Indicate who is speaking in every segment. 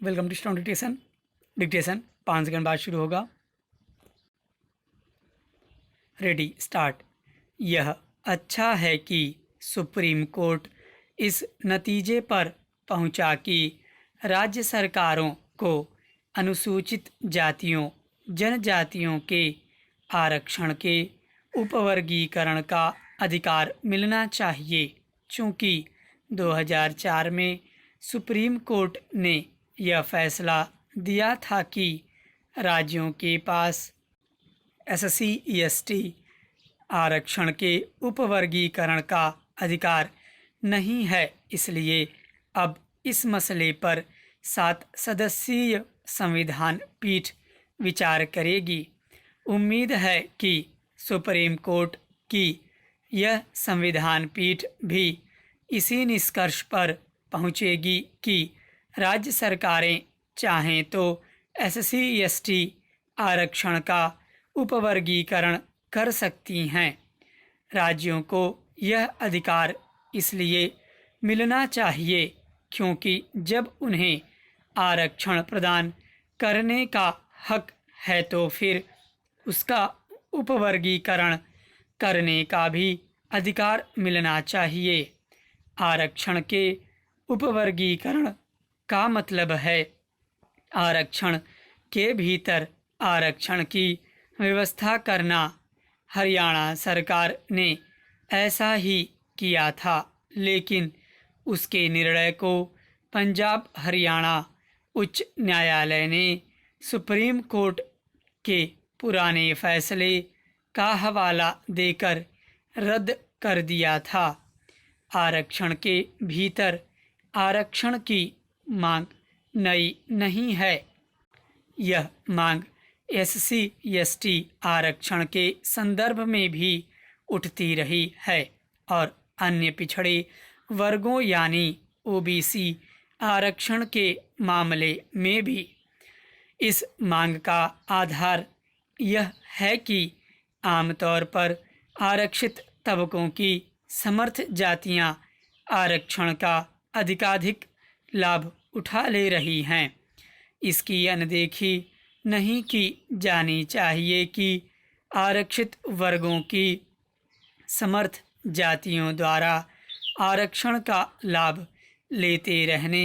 Speaker 1: Welcome to student dictation. Dictation 5 second बाद शुरू होगा। Ready start. यह अच्छा है कि सुप्रीम कोर्ट इस नतीजे पर पहुंचा कि राज्य सरकारों को अनुसूचित जातियों जनजातियों के आरक्षण के उपवर्गीकरण का अधिकार मिलना चाहिए, चूँकि 2004 में सुप्रीम कोर्ट ने यह फैसला दिया था कि राज्यों के पास SC/ST आरक्षण के उपवर्गीकरण का अधिकार नहीं है। इसलिए अब इस मसले पर 7 सदस्यीय संविधान पीठ विचार करेगी। उम्मीद है कि सुप्रीम कोर्ट की यह संविधान पीठ भी इसी निष्कर्ष पर पहुंचेगी कि राज्य सरकारें चाहें तो SC/ST आरक्षण का उपवर्गीकरण कर सकती हैं। राज्यों को यह अधिकार इसलिए मिलना चाहिए क्योंकि जब उन्हें आरक्षण प्रदान करने का हक है तो फिर उसका उपवर्गीकरण करने का भी अधिकार मिलना चाहिए। आरक्षण के उपवर्गीकरण का मतलब है आरक्षण के भीतर आरक्षण की व्यवस्था करना। हरियाणा सरकार ने ऐसा ही किया था, लेकिन उसके निर्णय को पंजाब हरियाणा उच्च न्यायालय ने सुप्रीम कोर्ट के पुराने फैसले का हवाला देकर रद्द कर दिया था। आरक्षण के भीतर आरक्षण की मांग नई नहीं है। यह मांग SC/ST आरक्षण के संदर्भ में भी उठती रही है और अन्य पिछड़े वर्गों यानी OBC आरक्षण के मामले में भी। इस मांग का आधार यह है कि आमतौर पर आरक्षित तबकों की समर्थ जातियां आरक्षण का अधिकाधिक लाभ उठा ले रही हैं। इसकी अनदेखी नहीं की जानी चाहिए कि आरक्षित वर्गों की समर्थ जातियों द्वारा आरक्षण का लाभ लेते रहने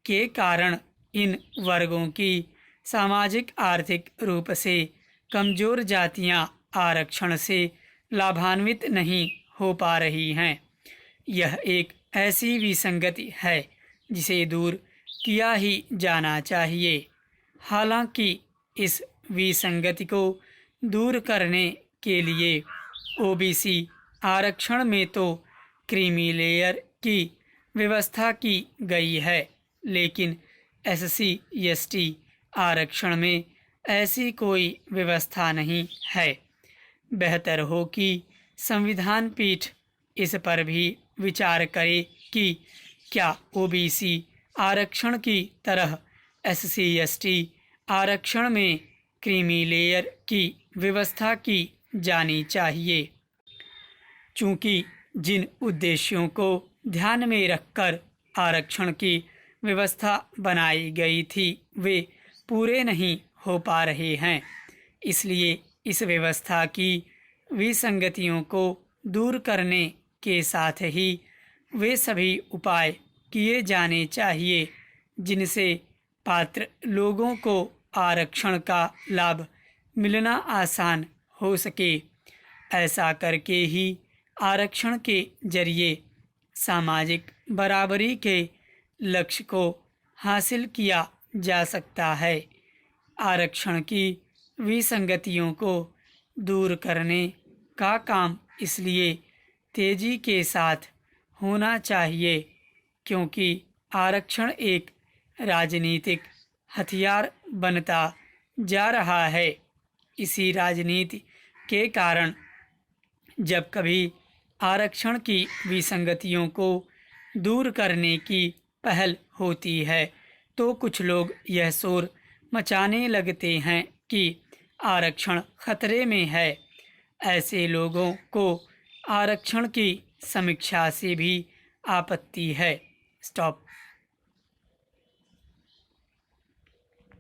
Speaker 1: के कारण इन वर्गों की सामाजिक आर्थिक रूप से कमज़ोर जातियां आरक्षण से लाभान्वित नहीं हो पा रही हैं। यह एक ऐसी विसंगति है जिसे दूर किया ही जाना चाहिए। हालांकि इस विसंगति को दूर करने के लिए OBC आरक्षण में तो क्रीमी लेयर की व्यवस्था की गई है, लेकिन SC/ST आरक्षण में ऐसी कोई व्यवस्था नहीं है। बेहतर हो कि संविधान पीठ इस पर भी विचार करे कि क्या OBC आरक्षण की तरह SC/ST आरक्षण में क्रीमी लेयर की व्यवस्था की जानी चाहिए। चूँकि जिन उद्देश्यों को ध्यान में रखकर आरक्षण की व्यवस्था बनाई गई थी वे पूरे नहीं हो पा रहे हैं, इसलिए इस व्यवस्था की विसंगतियों को दूर करने के साथ ही वे सभी उपाय किए जाने चाहिए जिनसे पात्र लोगों को आरक्षण का लाभ मिलना आसान हो सके। ऐसा करके ही आरक्षण के जरिए सामाजिक बराबरी के लक्ष्य को हासिल किया जा सकता है। आरक्षण की विसंगतियों को दूर करने का काम इसलिए तेजी के साथ होना चाहिए क्योंकि आरक्षण एक राजनीतिक हथियार बनता जा रहा है। इसी राजनीति के कारण जब कभी आरक्षण की विसंगतियों को दूर करने की पहल होती है तो कुछ लोग यह शोर मचाने लगते हैं कि आरक्षण खतरे में है। ऐसे लोगों को आरक्षण की समीक्षा से भी आपत्ति है। स्टॉप।